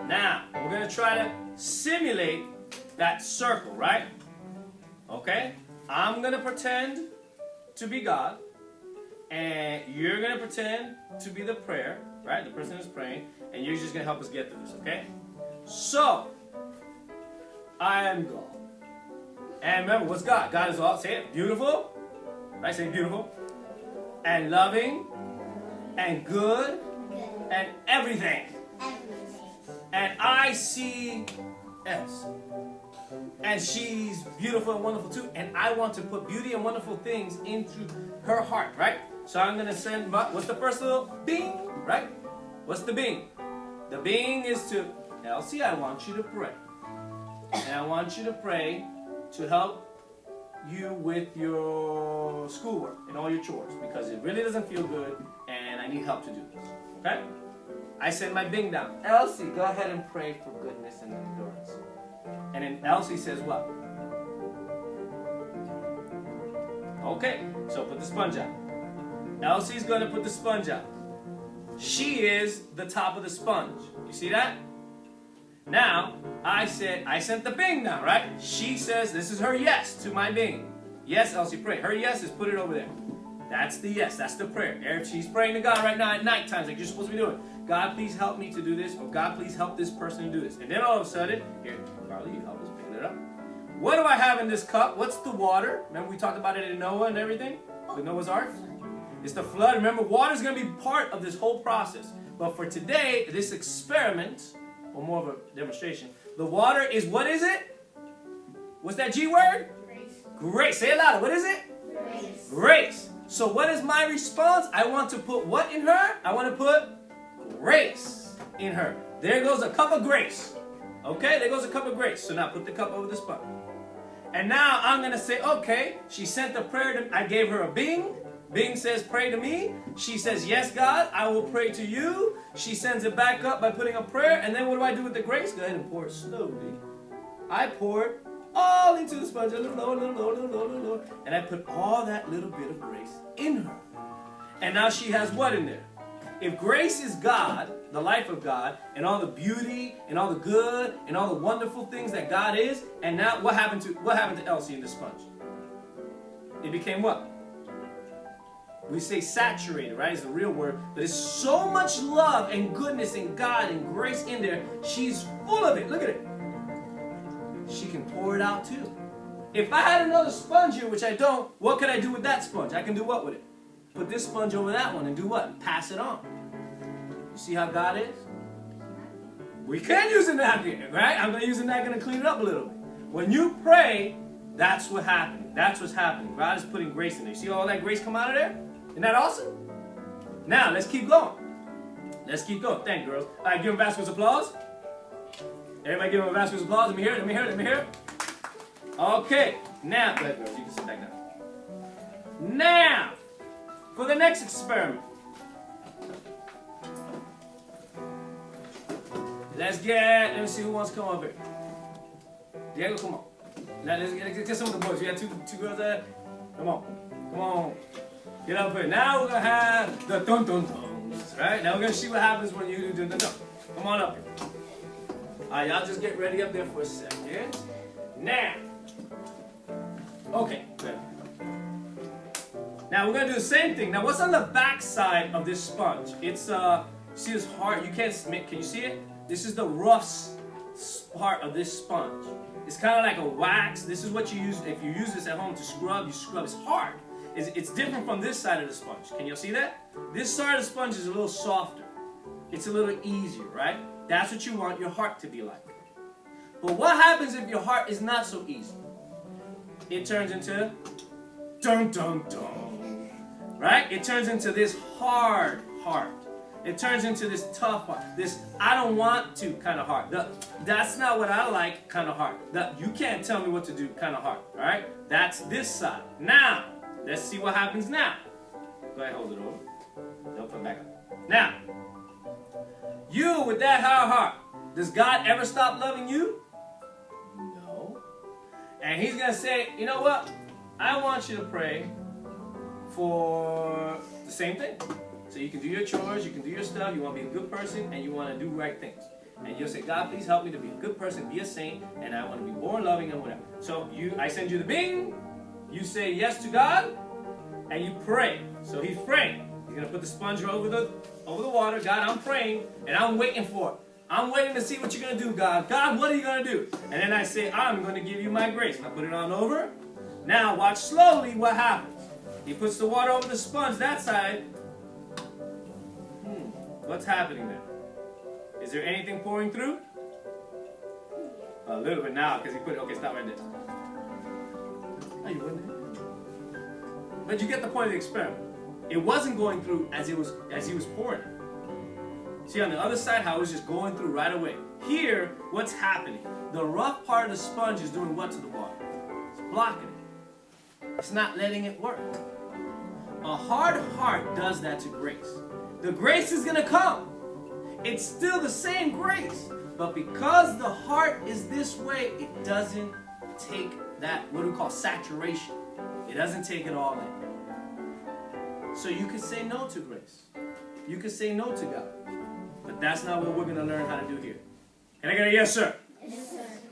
Now, we're going to try to simulate that circle, right? Okay? I'm going to pretend to be God, and you're going to pretend to be the prayer, right? The person who's praying, and you're just going to help us get through this, okay? So, I am God. And remember, what's God? God is all, say it, beautiful, right? Say beautiful, and loving, and good, and everything. And I see S. And she's beautiful and wonderful too. And I want to put beauty and wonderful things into her heart, right? So I'm going to send, what's the first little bing, right? What's the bing? The bing is to, Elsie, I want you to pray. And I want you to pray to help you with your schoolwork and all your chores. Because it really doesn't feel good and I need help to do this. Okay? I send my bing down. Elsie, go ahead and pray for goodness and endurance. And then Elsie says what? Okay, so put the sponge out. Elsie's going to put the sponge out. She is the top of the sponge. You see that? Now, I sent the bing down, right? She says, this is her yes to my bing. Yes, Elsie, pray. Her yes is put it over there. That's the yes. That's the prayer. If she's praying to God right now at night times, like you're supposed to be doing. God, please help me to do this, or God, please help this person to do this. And then all of a sudden, here, Carly, you help us pick it up. What do I have in this cup? What's the water? Remember we talked about it in Noah and everything? With Noah's Ark? It's the flood. Remember, water is going to be part of this whole process. But for today, this experiment, or more of a demonstration, the water is, what is it? What's that G word? Grace. Grace. Say it louder. What is it? Grace. Grace. So what is my response? I want to put what in her? I want to put grace in her. There goes a cup of grace. Okay, there goes a cup of grace. So now put the cup over the sponge. And now I'm going to say, okay, she sent the prayer to, I gave her a bing. Bing says, pray to me. She says, yes, God, I will pray to you. She sends it back up by putting a prayer. And then what do I do with the grace? Go ahead and pour it slowly. I pour it all into the sponge, a little lower, a little lower, a little lower, a little lower. And I put all that little bit of grace in her. And now she has what in there? If grace is God, the life of God, and all the beauty, and all the good, and all the wonderful things that God is, and now what happened to Elsie in the sponge? It became what? We say saturated, right? It's the real word. But it's so much love and goodness and God and grace in there. She's full of it. Look at it. She can pour it out too. If I had another sponge here, which I don't, what could I do with that sponge? I can do what with it? Put this sponge over that one and do what? Pass it on. You see how God is? We can use a napkin, right? I'm going to use a napkin to clean it up a little bit. When you pray, that's what happened. That's what's happening. God is putting grace in there. You see all that grace come out of there? Isn't that awesome? Now, let's keep going. Let's keep going. Thank you, girls. All right, give them Vasquez applause. Everybody give them a Vasquez applause. Let me hear it. Let me hear it. Let me hear it. Okay. Now, go ahead, girls. You can sit back down. Now, for the next experiment. Let me see who wants to come up here. Diego, come on. Now, let's get some of the boys. We got two girls there. Come on. Come on. Get up here. Now we're going to have the dun-dun-duns, right? Now we're going to see what happens when you do dun-dun-dun. Come on up here. All right, y'all just get ready up there for a second. Now. Okay, good. Now we're going to do the same thing. Now what's on the back side of this sponge? It's, see this hard, you can't, can you see it? This is the rough part of this sponge. It's kind of like a wax. This is what you use, if you use this at home to scrub, you scrub. It's hard. It's different from this side of the sponge. Can you see that? This side of the sponge is a little softer. It's a little easier, right? That's what you want your heart to be like. But what happens if your heart is not so easy? It turns into dun dun dun. Right? It turns into this hard heart. It turns into this tough heart. This I don't want to kind of heart. That's not what I like kind of heart. You can't tell me what to do kind of heart. Alright? That's this side. Now, let's see what happens now. Go ahead, hold it over. Don't put it back up. Now, you with that hard heart, does God ever stop loving you? No. And he's going to say, you know what? I want you to pray for the same thing. So you can do your chores, you can do your stuff, you want to be a good person, and you want to do right things. and you'll say, God, please help me to be a good person, be a saint, and I want to be born loving and whatever. So I send you the bing, you say yes to God, and you pray. So he's praying. He's going to put the sponge over the water. God, I'm praying, and I'm waiting for it. I'm waiting to see what you're going to do, God. God, what are you going to do? And then I say, I'm going to give you my grace. And I put it on over. Now, watch slowly what happens. He puts the water over the sponge that side. What's happening there? Is there anything pouring through? A little bit now, because he put it, okay, stop right there. Oh, you wouldn't? But you get the point of the experiment. It wasn't going through as he was pouring it. See on the other side how it was just going through right away. Here, what's happening? The rough part of the sponge is doing what to the water? It's blocking it. It's not letting it work. A hard heart does that to grace. The grace is going to come. It's still the same grace. But because the heart is this way, it doesn't take that, what do we call saturation. It doesn't take it all in. So you can say no to grace. You can say no to God. But that's not what we're going to learn how to do here. Can I get a yes, sir? Yes, sir.